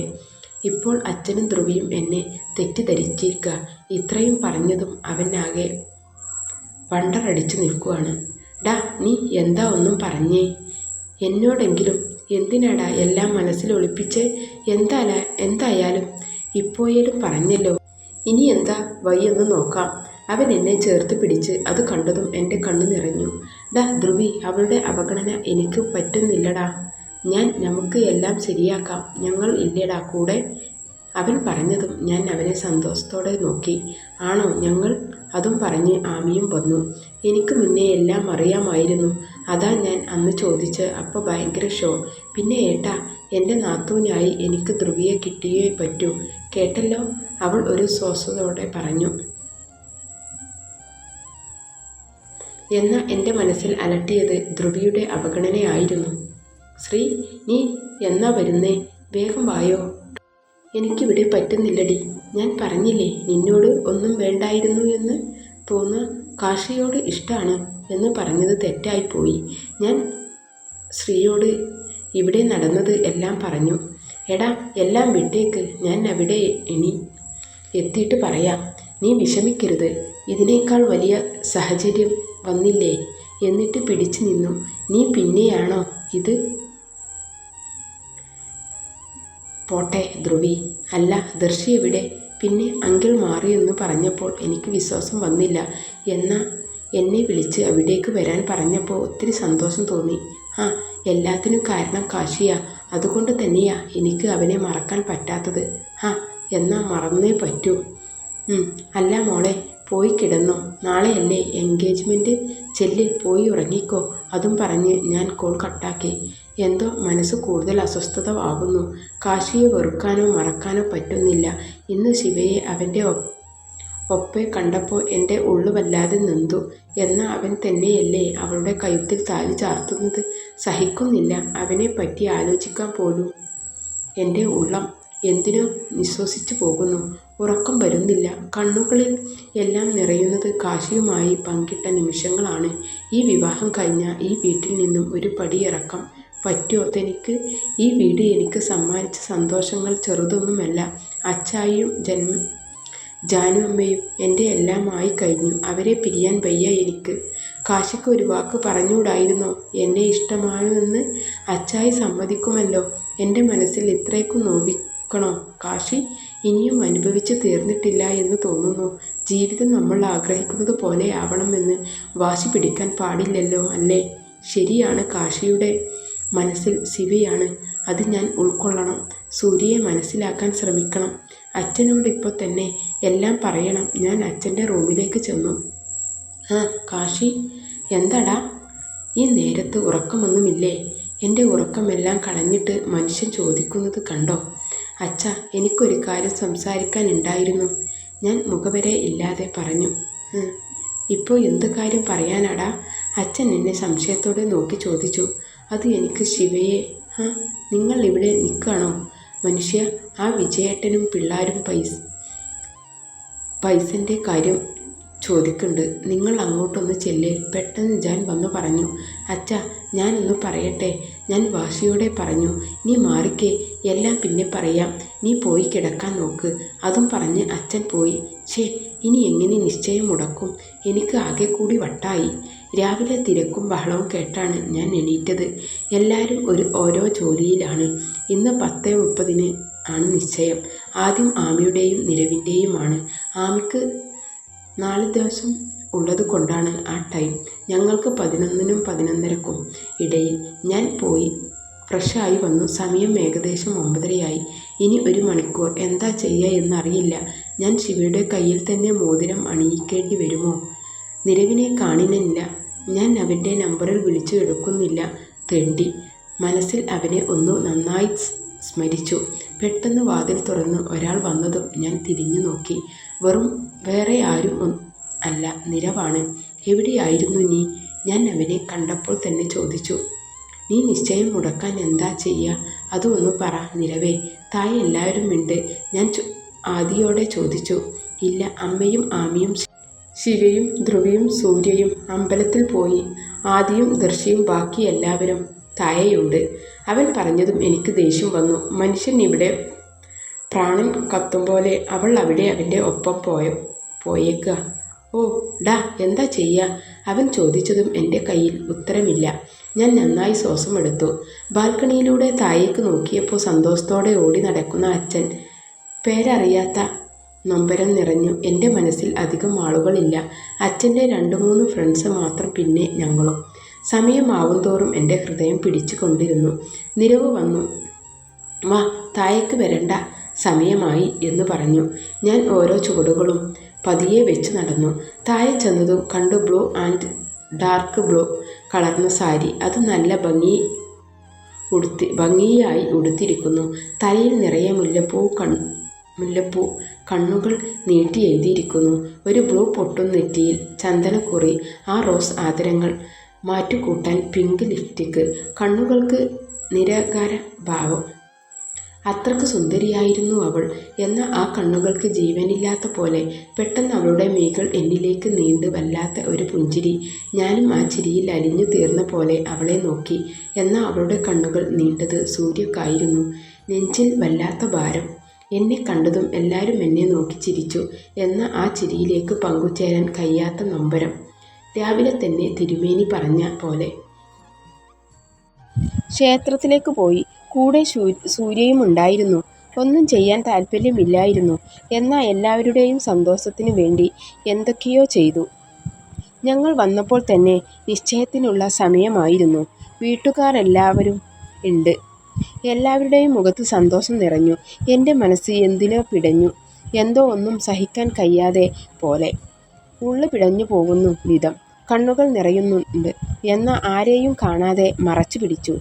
ഇപ്പോൾ അച്ഛനും ധ്രുവിയും എന്നെ തെറ്റിദ്ധരിച്ചിരിക്കുക. ഇത്രയും പറഞ്ഞതും അവനാകെ വണ്ടറടിച്ചു നിൽക്കുവാണ്. നീ എന്താ ഒന്നും പറഞ്ഞേ? എന്നോടെങ്കിലും എന്തിനാടാ എല്ലാം മനസ്സിൽ ഒളിപ്പിച്ച്? എന്തായാലും ഇപ്പോഴും പറഞ്ഞല്ലോ, ഇനി എന്താ വഴിയൊന്ന് നോക്കാം. അവൻ എന്നെ ചേർത്ത് പിടിച്ച് അത് കണ്ടതും എൻ്റെ കണ്ണു നിറഞ്ഞു. ധ്രുവി, അവളുടെ അവഗണന എനിക്ക് പറ്റുന്നില്ലടാ. നമുക്ക് എല്ലാം ശരിയാക്കാം. ഞങ്ങൾ ഇല്ലേടാ കൂടെ? അവൻ പറഞ്ഞതും ഞാൻ അവനെ സന്തോഷത്തോടെ നോക്കി. ആണോ ഞങ്ങൾ? അതും പറഞ്ഞ് ആമിയും വന്നു. എനിക്ക് മുന്നേ എല്ലാം അറിയാമായിരുന്നു. അതാ ഞാൻ അന്ന് ചോദിച്ച്. അപ്പോൾ ഭയങ്കര ഷോ. പിന്നെ ഏട്ടാ, എൻ്റെ നാത്തൂനായി എനിക്ക് ധ്രുവിയെ കിട്ടിയേ പറ്റൂ. കേട്ടല്ലോ, അവൾ ഒരു സ്വസ്ഥതയോടെ പറഞ്ഞു. എന്നാൽ എൻ്റെ മനസ്സിൽ അലട്ടിയത് ധ്രുവിയുടെ അവഗണനയായിരുന്നു. ശ്രീ, നീ എന്നാ വരുന്നേ? വേഗം വായോ. എനിക്കിവിടെ പറ്റുന്നില്ലടി. ഞാൻ പറഞ്ഞില്ലേ നിന്നോട് ഒന്നും വേണ്ടായിരുന്നു എന്ന്. തോന്നുക കാശിയോട് ഇഷ്ടമാണ് എന്ന് പറഞ്ഞത് തെറ്റായിപ്പോയി. ഞാൻ ശ്രീയോട് ഇവിടെ നടന്നത് എല്ലാം പറഞ്ഞു. എടാ, എല്ലാം വിട്ടേക്ക്, ഞാൻ അവിടെ എത്തിയിട്ട് പറയാം. നീ വിഷമിക്കരുത്. ഇതിനേക്കാൾ വലിയ സാഹചര്യം വന്നില്ലേ? എന്നിട്ട് പിടിച്ചു നിന്നു. നീ പിന്നെയാണോ ഇത്? പോട്ടെ ധ്രുവി. അല്ല, ദർശി എവിടെ? പിന്നെ അങ്കിൾ മാറിയെന്ന് പറഞ്ഞപ്പോൾ എനിക്ക് വിശ്വാസം വന്നില്ല. എന്നാൽ എന്നെ വിളിച്ച് അവിടേക്ക് വരാൻ പറഞ്ഞപ്പോൾ ഒത്തിരി സന്തോഷം തോന്നി. എല്ലാത്തിനും കാരണം കാശിയാ. അതുകൊണ്ട് തന്നെയാ എനിക്ക് അവനെ മറക്കാൻ പറ്റാത്തത്. എന്നാ മറന്നേ പറ്റൂ. അല്ല മോളെ, പോയി കിടന്നോ? നാളെയല്ലേ എൻഗേജ്മെൻറ്റ്? ചെല്ല്, പോയി ഉറങ്ങിക്കോ. അതും പറഞ്ഞ് ഞാൻ കോൾ കട്ടാക്കി. എന്തോ മനസ്സ് കൂടുതൽ അസ്വസ്ഥത ആകുന്നു. കാശിയെ വെറുക്കാനോ മറക്കാനോ പറ്റുന്നില്ല. ഇന്ന് ശിവയെ അവൻ്റെ ഒപ്പെ കണ്ടപ്പോൾ എൻ്റെ ഉള്ളു വല്ലാതെ നൊന്തു. എന്നാൽ അവൻ തന്നെയല്ലേ അവളുടെ കഴുത്തിൽ താലി ചാർത്തുന്നത്? സഹിക്കുന്നില്ല അവനെ പറ്റി ആലോചിക്കാൻ പോലും. എൻ്റെ ഉള്ളം എന്തിനോ നിശ്വസിച്ചു പോകുന്നു. ഉറക്കം വരുന്നില്ല. കണ്ണുകളിൽ എല്ലാം നിറയുന്നത് കാശിയുമായി പങ്കിട്ട നിമിഷങ്ങളാണ്. ഈ വിവാഹം കഴിഞ്ഞ ഈ വീട്ടിൽ നിന്നും ഒരു പടിയിറക്കം പറ്റുമോ തനിക്ക്? ഈ വീട് എനിക്ക് സമ്മാനിച്ച സന്തോഷങ്ങൾ ചെറുതൊന്നുമല്ല. അച്ചായിയും ജാനുവമ്മയും എൻ്റെ എല്ലാമായി കഴിഞ്ഞു. അവരെ പിരിയാൻ വയ്യ എനിക്ക്. കാശിക്ക് ഒരു വാക്ക് പറഞ്ഞുകൂടായിരുന്നോ എന്നെ ഇഷ്ടമാണെന്ന്? അച്ചായി സമ്മതിക്കുമല്ലോ. എൻ്റെ മനസ്സിൽ ഇത്രയ്ക്കും നോവിക്കണോ കാശി? ഇനിയും അനുഭവിച്ച് തീർന്നിട്ടില്ല എന്ന് തോന്നുന്നു. ജീവിതം നമ്മൾ ആഗ്രഹിക്കുന്നത് പോലെ ആവണമെന്ന് വാശി പിടിക്കാൻ പാടില്ലല്ലോ, അല്ലേ? ശരിയാണ്, കാശിയുടെ മനസ്സിൽ ശിവയാണ്. അത് ഞാൻ ഉൾക്കൊള്ളണം. സൂര്യയെ മനസ്സിലാക്കാൻ ശ്രമിക്കണം. അച്ഛനോട് ഇപ്പോൾ തന്നെ എല്ലാം പറയണം. ഞാൻ അച്ഛൻ്റെ റൂമിലേക്ക് ചെന്നു. കാശി, എന്താടാ ഈ നേരത്ത്? ഉറക്കമൊന്നുമില്ലേ? എൻ്റെ ഉറക്കമെല്ലാം കളഞ്ഞിട്ട് മനുഷ്യൻ ചോദിക്കുന്നത് കണ്ടോ? അച്ഛ, എനിക്കൊരു കാര്യം സംസാരിക്കാനുണ്ടായിരുന്നു. ഞാൻ മുഖവരെ ഇല്ലാതെ പറഞ്ഞു. ഇപ്പോൾ എന്ത് കാര്യം പറയാനാടാ? അച്ഛൻ എന്നെ സംശയത്തോടെ നോക്കി ചോദിച്ചു. അത് എനിക്ക് ശിവയെ. നിങ്ങൾ ഇവിടെ നിൽക്കുകയാണോ മനുഷ്യ? ആ വിജയേട്ടനും പിള്ളാരും പൈസൻ്റെ കാര്യം ചോദിക്കുന്നുണ്ട്. നിങ്ങൾ അങ്ങോട്ടൊന്ന് ചെല്ല്. പെട്ടെന്ന് ഞാൻ വന്നു പറഞ്ഞു. അച്ഛ, ഞാനൊന്ന് പറയട്ടെ? ഞാൻ വാശിയോടെ പറഞ്ഞു. നീ മാറിക്കേ, എല്ലാം പിന്നെ പറയാം. നീ പോയി കിടക്കാൻ നോക്ക്. അതും പറഞ്ഞ് അച്ഛൻ പോയി. ഇനി എങ്ങനെ നിശ്ചയം മുടക്കും? എനിക്ക് ആകെ കൂടി വട്ടായി. രാവിലെ തിരക്കും ബഹളവും കേട്ടാണ് ഞാൻ എണീറ്റത്. എല്ലാവരും ഓരോ ജോലിയിലാണ്. ഇന്ന് 10:30 ആണ് നിശ്ചയം. ആദ്യം ആമിയുടെയും നിരവിൻ്റെയുമാണ്. ആമിക്ക് 4 ദിവസം ഉള്ളത് കൊണ്ടാണ് ആ ടൈം. ഞങ്ങൾക്ക് 11നും 11:30ക്കും ഇടയിൽ. ഞാൻ പോയി ഫ്രഷായി വന്നു. സമയം ഏകദേശം 9:30ആയി. ഇനി 1 മണിക്കൂർ എന്താ ചെയ്യുക എന്നറിയില്ല. ഞാൻ ശിവയുടെ കയ്യിൽ തന്നെ മോതിരം അണിയിക്കേണ്ടി വരുമോ? നിരവിനെ കാണുന്നില്ല. ഞാൻ അവൻ്റെ നമ്പറിൽ വിളിച്ചു എടുക്കുന്നില്ല. തെണ്ടി. മനസ്സിൽ അവനെ ഒന്ന് നന്നായി സ്മരിച്ചു. പെട്ടെന്ന് വാതിൽ തുറന്ന് ഒരാൾ വന്നതും ഞാൻ തിരിഞ്ഞു നോക്കി. വേറെ ആരും അല്ല, നിരവാണ്. എവിടെയായിരുന്നു നീ? ഞാൻ അവനെ കണ്ടപ്പോൾ തന്നെ ചോദിച്ചു. നീ നിശ്ചയം മുടക്കാൻ എന്താ ചെയ്യുക? അത് ഒന്ന് പറ നിരവേ. താഴെ എല്ലാവരും ഉണ്ട്. ഞാൻ ആദിയോടെ ചോദിച്ചു. ഇല്ല, അമ്മയും ആമിയും ശിവയും ധ്രുവയും സൂര്യയും അമ്പലത്തിൽ പോയി. ആദിയും ദർശിയും ബാക്കി എല്ലാവരും താഴെയുണ്ട്. അവൻ പറഞ്ഞതും എനിക്ക് ദേഷ്യം വന്നു. മനുഷ്യൻ ഇവിടെ പ്രാണൻ കത്തും പോലെ അവൾ അവിടെ അവൻ്റെ ഒപ്പം പോയേക്കുക. ഓ ഡാ, എന്താ ചെയ്യുക? അവൻ ചോദിച്ചതും എൻ്റെ കയ്യിൽ ഉത്തരമില്ല. ഞാൻ നന്നായി ശ്വാസമെടുത്തു. ബാൽക്കണിയിലൂടെ താഴേക്ക് നോക്കിയപ്പോൾ സന്തോഷത്തോടെ ഓടി നടക്കുന്ന അച്ഛൻ. പേരറിയാത്ത നൊമ്പരം നിറഞ്ഞു. എൻ്റെ മനസ്സിൽ അധികം ആളുകളില്ല. അച്ഛൻ്റെ 2-3 ഫ്രണ്ട്സ് മാത്രം, പിന്നെ ഞങ്ങളും. സമയമാവും തോറും എൻ്റെ ഹൃദയം പിടിച്ചു കൊണ്ടിരുന്നു. നിരവ് വന്നു. വാ, താഴേക്ക് വരണ്ട, സമയമായി എന്ന് പറഞ്ഞു. ഞാൻ ഓരോ ചുവടുകളും പതിയെ വെച്ച് നടന്നു. താഴെ ചെന്നതും കണ്ടു ബ്ലൂ ആൻഡ് ഡാർക്ക് ബ്ലൂ കളർന്ന സാരി. അത് നല്ല ഭംഗിയായി ഉടുത്തിരിക്കുന്നു. തലയിൽ നിറയെ മുല്ലപ്പൂ കണ്ണുകൾ നീട്ടി എഴുതിയിരിക്കുന്നു. ഒരു ബ്ലൂ പൊട്ടും നെറ്റിയിൽ, ചന്ദനക്കുറി, ആ റോസ് ആദരങ്ങൾ മാറ്റുകൂട്ടാൻ പിങ്ക് ലിപ്സ്റ്റിക്ക്, കണ്ണുകൾക്ക് നിരാകാര ഭാവം. അത്രക്ക് സുന്ദരിയായിരുന്നു അവൾ. എന്നാൽ ആ കണ്ണുകൾക്ക് ജീവനില്ലാത്ത പോലെ. പെട്ടെന്ന് അവളുടെ മിഴികൾ എന്നിലേക്ക് നീണ്ട് വല്ലാത്ത ഒരു പുഞ്ചിരി. ഞാനും ആ ചിരിയിൽ അലിഞ്ഞു തീർന്ന പോലെ അവളെ നോക്കി. എന്നാൽ അവളുടെ കണ്ണുകൾ നീണ്ടത് സൂര്യക്കായിരുന്നു. നെഞ്ചിൽ വല്ലാത്ത ഭാരം. എന്നെ കണ്ടതും എല്ലാവരും എന്നെ നോക്കി ചിരിച്ചു. എന്നാൽ ആ ചിരിയിലേക്ക് പങ്കുചേരാൻ കഴിയാത്ത നൊമ്പരം. രാവിലെ തന്നെ തിരുമേനി പറഞ്ഞ പോലെ ക്ഷേത്രത്തിലേക്ക് പോയി. കൂടെ സൂര്യയും ഉണ്ടായിരുന്നു. ഒന്നും ചെയ്യാൻ താല്പര്യമില്ലായിരുന്നു. എന്നാൽ എല്ലാവരുടെയും സന്തോഷത്തിനു വേണ്ടി എന്തൊക്കെയോ ചെയ്തു. ഞങ്ങൾ വന്നപ്പോൾ തന്നെ നിശ്ചയത്തിനുള്ള സമയമായിരുന്നു. വീട്ടുകാരെല്ലാവരും ഉണ്ട്. എല്ലാവരുടെയും മുഖത്ത് സന്തോഷം നിറഞ്ഞു. എൻ്റെ മനസ്സ് എന്തിനോ പിടഞ്ഞു. എന്തോ ഒന്നും സഹിക്കാൻ കഴിയാതെ പോലെ. ഉള്ളു പിടഞ്ഞു പോകുന്നു വിധം. കണ്ണുകൾ നിറയുന്നുണ്ട്. എന്നാൽ ആരെയും കാണാതെ മറച്ചു പിടിച്ചു.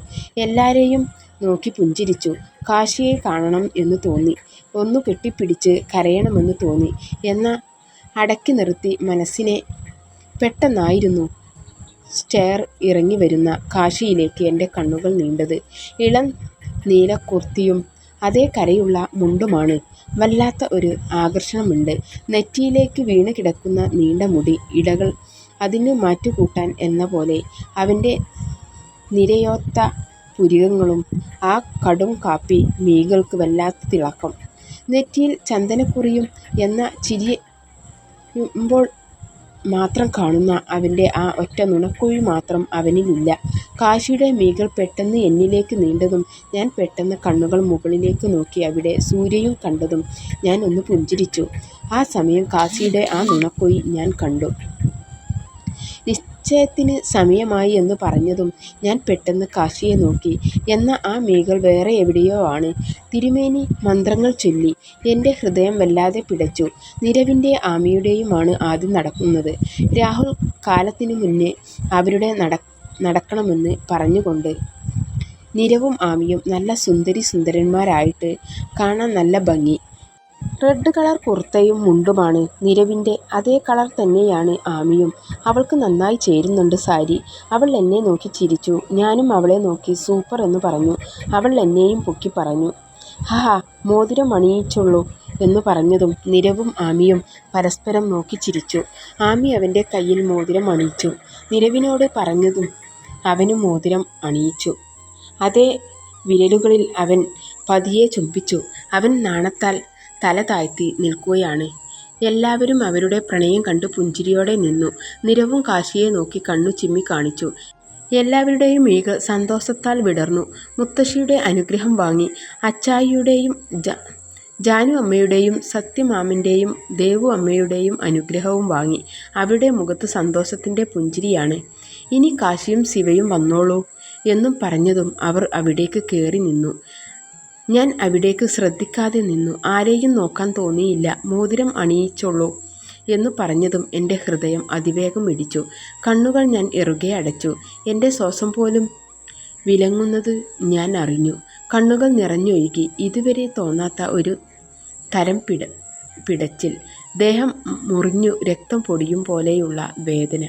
എല്ലാവരെയും നോക്കി പുഞ്ചിരിച്ചു. കാശിയെ കാണണം എന്ന് തോന്നി. ഒന്നു കെട്ടിപ്പിടിച്ച് കരയണമെന്ന് തോന്നി. എന്നാൽ അടക്കി നിർത്തി മനസ്സിനെ. പെട്ടെന്നായിരുന്നു സ്റ്റെയർ ഇറങ്ങി വരുന്ന കാശിയിലേക്ക് എൻ്റെ കണ്ണുകൾ നീണ്ടത്. ഇളം നീല കുർത്തിയും അതേ കരയുള്ള മുണ്ടുമാണ്. വല്ലാത്ത ഒരു ആകർഷണമുണ്ട്. നെറ്റിയിലേക്ക് വീണ് കിടക്കുന്ന നീണ്ട മുടി ഇടകൾ അതിന് മാറ്റുകൂട്ടാൻ എന്ന പോലെ. അവൻ്റെ നിരയൊത്ത പുരികങ്ങളും ആ കടും കാപ്പി മീകൾക്ക് വല്ലാത്ത തിളക്കം. നെറ്റിയിൽ ചന്ദനക്കുറിയും എന്ന ചിരിയുമ്പോൾ മാത്രം കാണുന്ന അവൻ്റെ ആ ഒറ്റ നുണക്കുഴി മാത്രം അവനിലില്ല. കാശിയുടെ മീകൾ പെട്ടെന്ന് എന്നിലേക്ക് നീണ്ടതും ഞാൻ പെട്ടെന്ന് കണ്ണുകൾ മുകളിലേക്ക് നോക്കി. അവിടെ സൂര്യയും കണ്ടതും ഞാൻ ഒന്ന് പുഞ്ചിരിച്ചു. ആ സമയം കാശിയുടെ ആ നുണക്കുഴി ഞാൻ കണ്ടു. നിശ്ചയത്തിന് സമയമായി എന്ന് പറഞ്ഞതും ഞാൻ പെട്ടെന്ന് കാശിയെ നോക്കി. എന്നാൽ ആ മീകൾ വേറെ എവിടെയോ ആണ്. തിരുമേനി മന്ത്രങ്ങൾ ചൊല്ലി. എൻ്റെ ഹൃദയം വല്ലാതെ പിടച്ചു. നിരവിൻ്റെ ആമിയുടെയുമാണ് ആദ്യം നടക്കുന്നത്. രാഹുൽ കാലത്തിനു മുന്നേ അവരുടെ നടക്കണമെന്ന് പറഞ്ഞുകൊണ്ട്. നിരവും ആമിയും നല്ല സുന്ദരന്മാരായിട്ട് കാണാൻ നല്ല ഭംഗി. റെഡ് കളർ കുർത്തയും മുണ്ടുമാണ് നിരവിൻ്റെ. അതേ കളർ തന്നെയാണ് ആമിയും. അവൾക്ക് നന്നായി ചേരുന്നുണ്ട് സാരി. അവൾ എന്നെ നോക്കി ചിരിച്ചു. ഞാനും അവളെ നോക്കി സൂപ്പർ എന്ന് പറഞ്ഞു. അവൾ എന്നെയും പൊക്കി പറഞ്ഞു. ഹാ, മോതിരം അണിയിച്ചുള്ളൂ എന്ന് പറഞ്ഞതും നിരവും ആമിയും പരസ്പരം നോക്കി ചിരിച്ചു. ആമി അവൻ്റെ കയ്യിൽ മോതിരം അണിയിച്ചു. നിരവിനോട് പറഞ്ഞതും അവനും മോതിരം അണിയിച്ചു. അതേ വിരലുകളിൽ അവൻ പതിയെ ചുംബിച്ചു. അവൻ നാണത്താൽ തല താഴ്ത്തി നിൽക്കുകയാണ്. എല്ലാവരും അവരുടെ പ്രണയം കണ്ട് പുഞ്ചിരിയോടെ നിന്നു. നിരവും കാശിയെ നോക്കി കണ്ണു ചിമ്മി കാണിച്ചു. എല്ലാവരുടെയും മിഴികൾ സന്തോഷത്താൽ വിടർന്നു. മുത്തശ്ശിയുടെ അനുഗ്രഹം വാങ്ങി. അച്ചായിയുടെയും ജാനു അമ്മയുടെയും സത്യമാമൻ്റെയും ദേവു അമ്മയുടെയും അനുഗ്രഹവും വാങ്ങി. അവരുടെ മുഖത്ത് സന്തോഷത്തിൻ്റെ പുഞ്ചിരിയാണ്. ഇനി കാശിയും ശിവയും വന്നോളൂ എന്നും പറഞ്ഞതും അവർ അവിടേക്ക് കയറി നിന്നു. ഞാൻ അവിടേക്ക് ശ്രദ്ധിക്കാതെ നിന്നു. ആരെയും നോക്കാൻ തോന്നിയില്ല. മോതിരം അണിയിച്ചോളൂ എന്നു പറഞ്ഞതും എൻ്റെ ഹൃദയം അതിവേഗം ഇടിച്ചു. കണ്ണുകൾ ഞാൻ ഇറുകെ അടച്ചു. എൻ്റെ ശ്വാസം പോലും വിലങ്ങുന്നത് ഞാൻ അറിഞ്ഞു. കണ്ണുകൾ നിറഞ്ഞൊഴുകി. ഇതുവരെ തോന്നാത്ത ഒരു തരം പിടച്ചിൽ. ദേഹം മുറിഞ്ഞു രക്തം പൊടിയും പോലെയുള്ള വേദന.